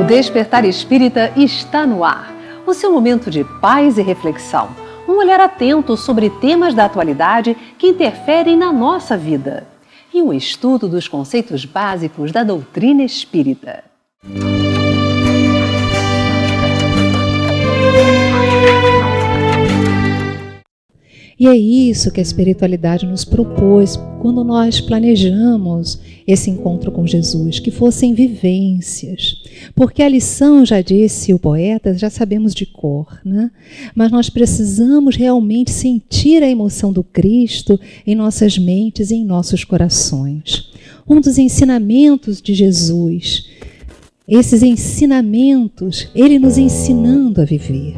Despertar Espírita está no ar. O seu momento de paz e reflexão. Um olhar atento sobre temas da atualidade que interferem na nossa vida. E um estudo dos conceitos básicos da doutrina espírita. E é isso que a espiritualidade nos propôs quando nós planejamos esse encontro com Jesus, que fossem vivências. Porque a lição, já disse o poeta, já sabemos de cor, né? Mas nós precisamos realmente sentir a emoção do Cristo em nossas mentes e em nossos corações. Um dos ensinamentos de Jesus, esses ensinamentos, ele nos ensinando a viver.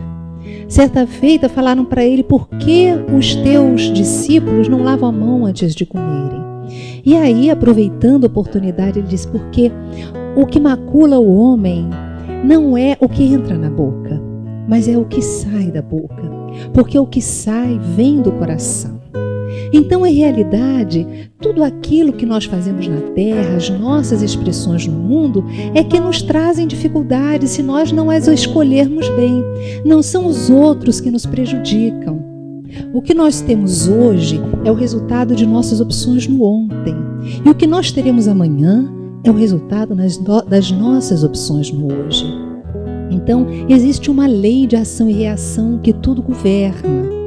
Certa feita falaram para ele: por que os teus discípulos não lavam a mão antes de comerem? E aí, aproveitando a oportunidade, ele disse: porque o que macula o homem não é o que entra na boca, mas é o que sai da boca, porque o que sai vem do coração. Então, em realidade, tudo aquilo que nós fazemos na Terra, as nossas expressões no mundo, é que nos trazem dificuldades se nós não as escolhermos bem. Não são os outros que nos prejudicam. O que nós temos hoje é o resultado de nossas opções no ontem. E o que nós teremos amanhã é o resultado das nossas opções no hoje. Então, existe uma lei de ação e reação que tudo governa.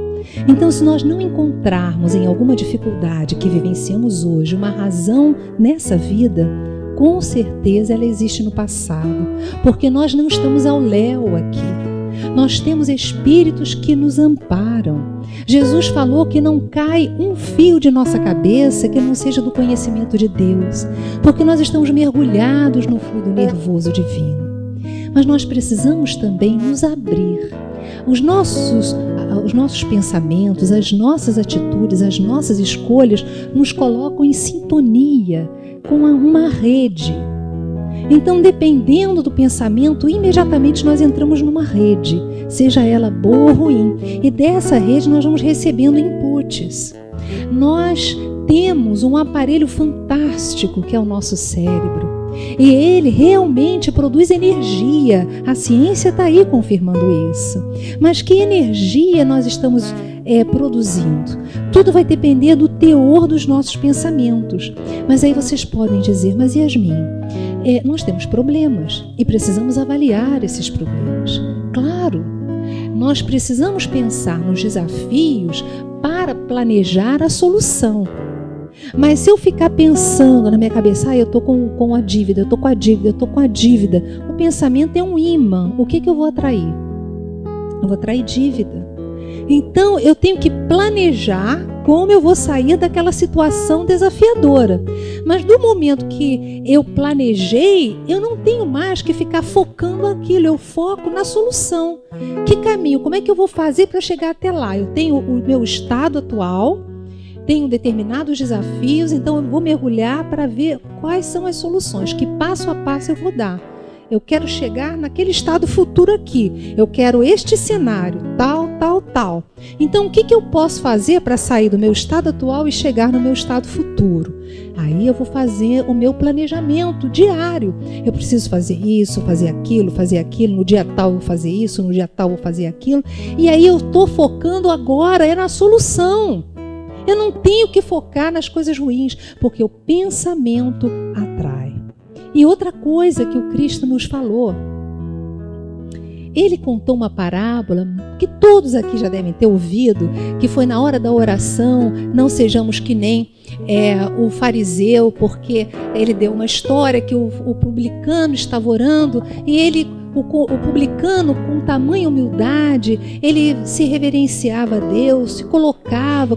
Então, se nós não encontrarmos em alguma dificuldade que vivenciamos hoje uma razão nessa vida, com certeza ela existe no passado, porque nós não estamos ao léu aqui. Nós temos espíritos que nos amparam. Jesus falou que não cai um fio de nossa cabeça que não seja do conhecimento de Deus, porque nós estamos mergulhados no fluido nervoso divino. Mas nós precisamos também nos abrir. Os nossos pensamentos, as nossas atitudes, as nossas escolhas nos colocam em sintonia com uma rede. Então, dependendo do pensamento, imediatamente nós entramos numa rede, seja ela boa ou ruim. E dessa rede nós vamos recebendo inputs. Nós temos um aparelho fantástico que é o nosso cérebro. E ele realmente produz energia. A ciência está aí confirmando isso. Mas que energia nós estamos produzindo? Tudo vai depender do teor dos nossos pensamentos. Mas aí vocês podem dizer: mas Yasmin, nós temos problemas e precisamos avaliar esses problemas. Claro, nós precisamos pensar nos desafios para planejar a solução. Mas se eu ficar pensando na minha cabeça: eu estou com a dívida, eu estou com a dívida, eu estou com a dívida, o pensamento é um imã. O que eu vou atrair? Eu vou atrair dívida. Então eu tenho que planejar como eu vou sair daquela situação desafiadora. Mas do momento que eu planejei, eu não tenho mais que ficar focando aquilo, eu foco na solução. Que caminho? Como é que eu vou fazer para chegar até lá? Eu tenho o meu estado atual, tenho determinados desafios, então eu vou mergulhar para ver quais são as soluções, que passo a passo eu vou dar. Eu quero chegar naquele estado futuro aqui, eu quero este cenário, tal, tal, tal. Então o que eu posso fazer para sair do meu estado atual e chegar no meu estado futuro? Aí eu vou fazer o meu planejamento diário. Eu preciso fazer isso, fazer aquilo, no dia tal eu vou fazer isso, no dia tal eu vou fazer aquilo. E aí eu estou focando agora na solução. Eu não tenho que focar nas coisas ruins, porque o pensamento atrai. E outra coisa que o Cristo nos falou, ele contou uma parábola que todos aqui já devem ter ouvido, que foi na hora da oração: não sejamos que nem o fariseu, porque ele deu uma história que o publicano estava orando e ele... O publicano, com tamanha humildade, ele se reverenciava a Deus, se colocava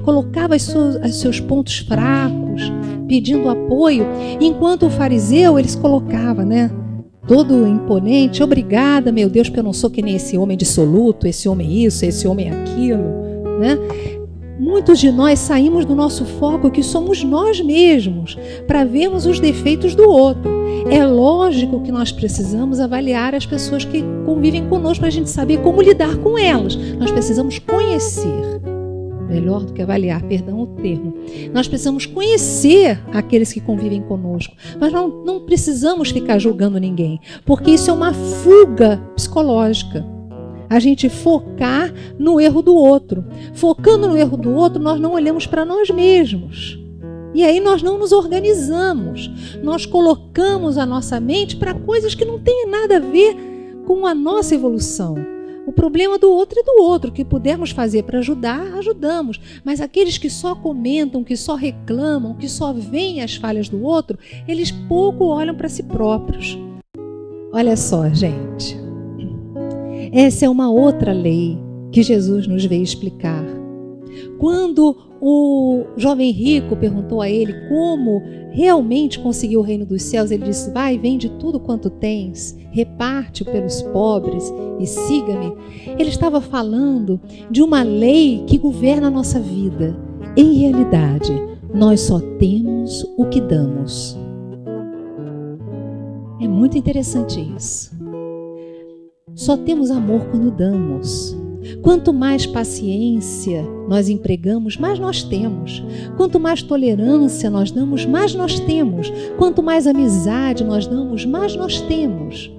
os seus pontos fracos, pedindo apoio, enquanto o fariseu, ele se colocava, todo imponente: obrigada, meu Deus, porque eu não sou que nem esse homem dissoluto, esse homem isso, esse homem aquilo, Muitos de nós saímos do nosso foco, que somos nós mesmos, para vermos os defeitos do outro. É lógico que nós precisamos avaliar as pessoas que convivem conosco para a gente saber como lidar com elas. Nós precisamos conhecer. melhor do que avaliar, perdão o termo. Nós precisamos conhecer aqueles que convivem conosco, mas não precisamos ficar julgando ninguém, porque isso é uma fuga psicológica. A gente focar no erro do outro. Focando no erro do outro, nós não olhamos para nós mesmos. E aí nós não nos organizamos. Nós colocamos a nossa mente para coisas que não têm nada a ver com a nossa evolução. O problema do outro é do outro. O que pudermos fazer para ajudar, ajudamos. Mas aqueles que só comentam, que só reclamam, que só veem as falhas do outro, eles pouco olham para si próprios. Olha só, gente. Essa é uma outra lei que Jesus nos veio explicar. Quando o jovem rico perguntou a ele como realmente conseguir o reino dos céus, ele disse: vai, vende tudo quanto tens, reparte-o pelos pobres e siga-me. Ele estava falando de uma lei que governa a nossa vida. Em realidade, nós só temos o que damos. É muito interessante isso. Só temos amor quando damos. Quanto mais paciência nós empregamos, mais nós temos. Quanto mais tolerância nós damos, mais nós temos. Quanto mais amizade nós damos, mais nós temos.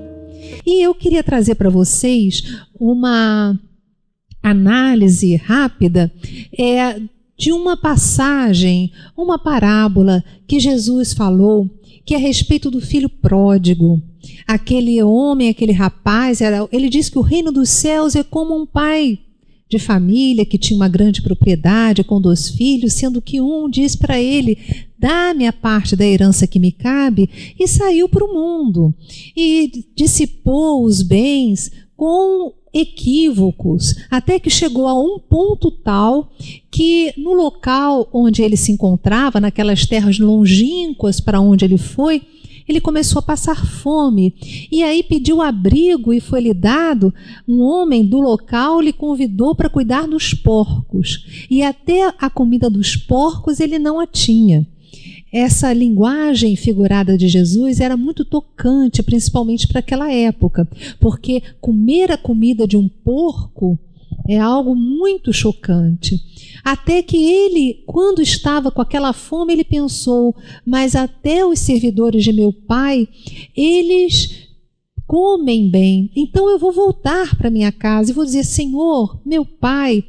E eu queria trazer para vocês uma análise rápida de uma passagem, uma parábola que Jesus falou, que é a respeito do filho pródigo. Aquele homem, aquele rapaz, ele disse que o reino dos céus é como um pai de família que tinha uma grande propriedade com 2 filhos, sendo que um disse para ele: dá-me a parte da herança que me cabe, e saiu para o mundo e dissipou os bens com equívocos, até que chegou a um ponto tal que no local onde ele se encontrava, naquelas terras longínquas para onde ele foi, ele começou a passar fome, e aí pediu abrigo e foi-lhe dado. Um homem do local lhe convidou para cuidar dos porcos, e até a comida dos porcos ele não a tinha. Essa linguagem figurada de Jesus era muito tocante, principalmente para aquela época, porque comer a comida de um porco é algo muito chocante. Até que ele, quando estava com aquela fome, ele pensou: mas até os servidores de meu pai, eles comem bem, então eu vou voltar para minha casa e vou dizer: Senhor, meu pai,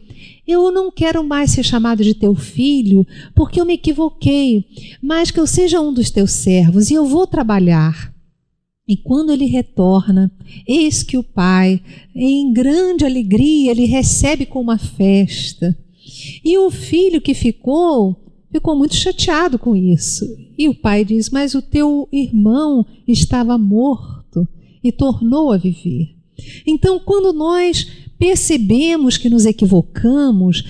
eu não quero mais ser chamado de teu filho, porque eu me equivoquei, mas que eu seja um dos teus servos e eu vou trabalhar. E quando ele retorna, eis que o pai, em grande alegria, ele recebe com uma festa. E o filho que ficou muito chateado com isso. E o pai diz: mas o teu irmão estava morto e tornou a viver. Então, quando nós percebemos que nos equivocamos,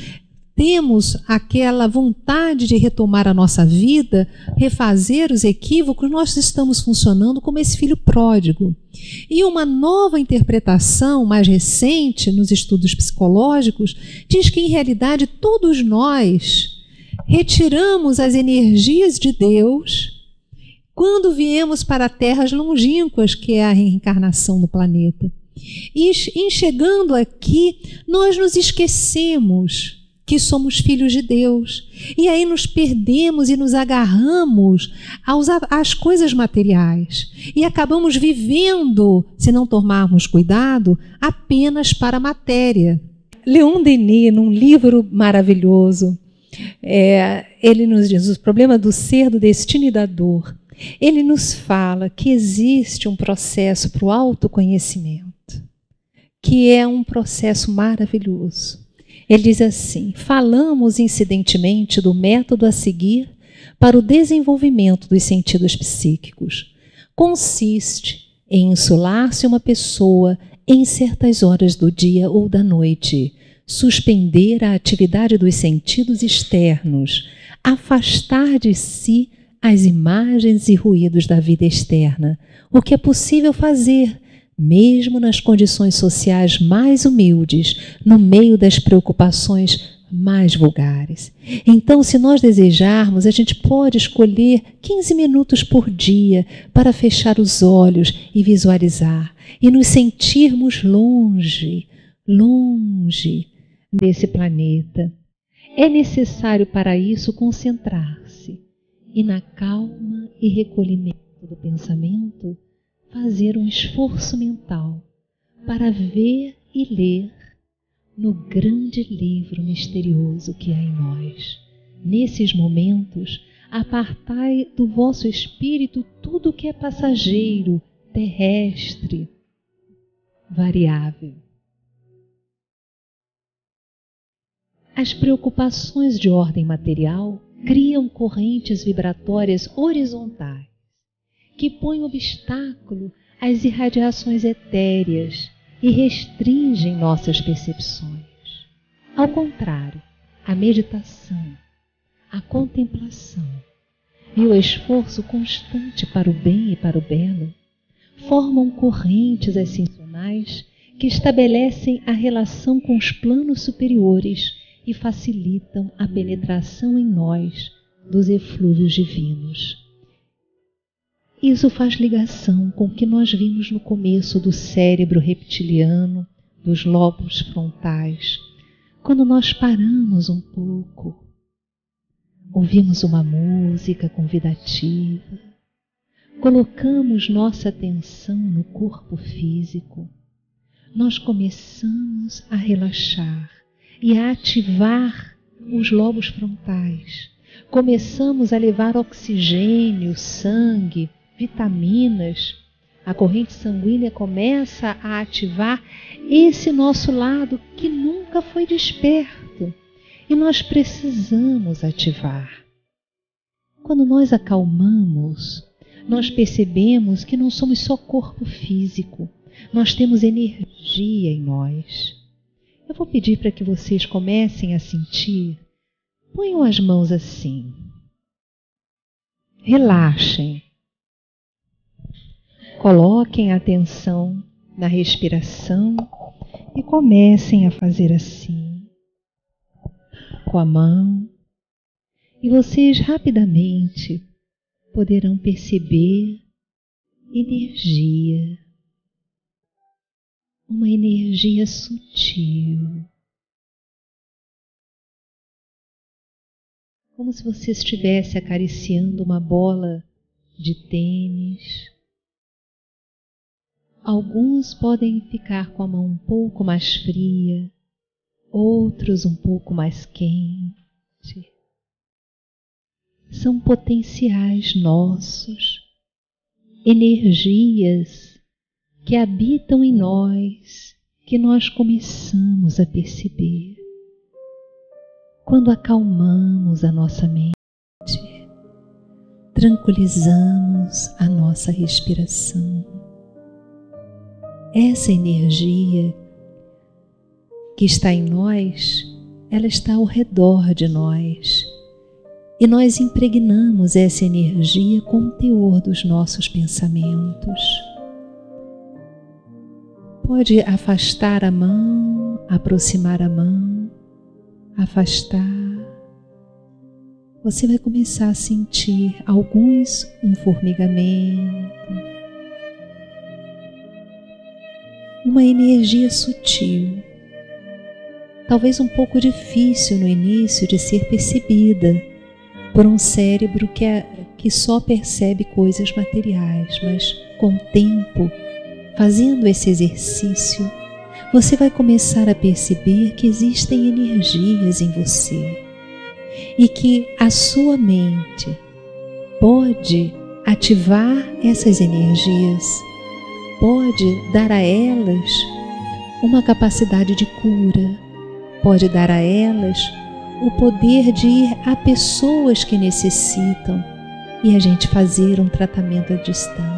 temos aquela vontade de retomar a nossa vida, refazer os equívocos, nós estamos funcionando como esse filho pródigo. E uma nova interpretação mais recente nos estudos psicológicos diz que, em realidade, todos nós retiramos as energias de Deus quando viemos para terras longínquas, que é a reencarnação no planeta. E chegando aqui, nós nos esquecemos que somos filhos de Deus. E aí nos perdemos e nos agarramos às coisas materiais. E acabamos vivendo, se não tomarmos cuidado, apenas para a matéria. Leon Denis, num livro maravilhoso, ele nos diz: o problema do ser, do destino e da dor. Ele nos fala que existe um processo para o autoconhecimento, que é um processo maravilhoso. Ele diz assim: falamos incidentemente do método a seguir para o desenvolvimento dos sentidos psíquicos. Consiste em insular-se uma pessoa em certas horas do dia ou da noite, suspender a atividade dos sentidos externos, afastar de si as imagens e ruídos da vida externa, o que é possível fazer, mesmo nas condições sociais mais humildes, no meio das preocupações mais vulgares. Então, se nós desejarmos, a gente pode escolher 15 minutos por dia para fechar os olhos e visualizar, e nos sentirmos longe, longe desse planeta. É necessário para isso concentrar-se e, na calma e recolhimento do pensamento, fazer um esforço mental para ver e ler no grande livro misterioso que há em nós. Nesses momentos, apartai do vosso espírito tudo que é passageiro, terrestre, variável. As preocupações de ordem material criam correntes vibratórias horizontais que põem obstáculo às irradiações etéreas e restringem nossas percepções. Ao contrário, a meditação, a contemplação e o esforço constante para o bem e para o belo formam correntes ascensionais que estabelecem a relação com os planos superiores e facilitam a penetração em nós dos eflúvios divinos. Isso faz ligação com o que nós vimos no começo do cérebro reptiliano, dos lóbulos frontais. Quando nós paramos um pouco, ouvimos uma música convidativa, colocamos nossa atenção no corpo físico, nós começamos a relaxar e a ativar os lobos frontais. Começamos a levar oxigênio, sangue, vitaminas. A corrente sanguínea começa a ativar esse nosso lado que nunca foi desperto e nós precisamos ativar. Quando nós acalmamos, nós percebemos que não somos só corpo físico, nós temos energia em nós. Eu vou pedir para que vocês comecem a sentir. Ponham as mãos assim. Relaxem. Coloquem a atenção na respiração e comecem a fazer assim, com a mão. E vocês rapidamente poderão perceber energia. Uma energia sutil, como se você estivesse acariciando uma bola de tênis. Alguns podem ficar com a mão um pouco mais fria, outros um pouco mais quente. São potenciais nossos, energias que habitam em nós, que nós começamos a perceber. Quando acalmamos a nossa mente, tranquilizamos a nossa respiração. Essa energia que está em nós, ela está ao redor de nós. E nós impregnamos essa energia com o teor dos nossos pensamentos. Pode afastar a mão, aproximar a mão, afastar. Você vai começar a sentir alguns um formigamento, uma energia sutil, talvez um pouco difícil no início de ser percebida por um cérebro que só percebe coisas materiais, mas com o tempo, fazendo esse exercício, você vai começar a perceber que existem energias em você e que a sua mente pode ativar essas energias, pode dar a elas uma capacidade de cura, pode dar a elas o poder de ir a pessoas que necessitam e a gente fazer um tratamento à distância.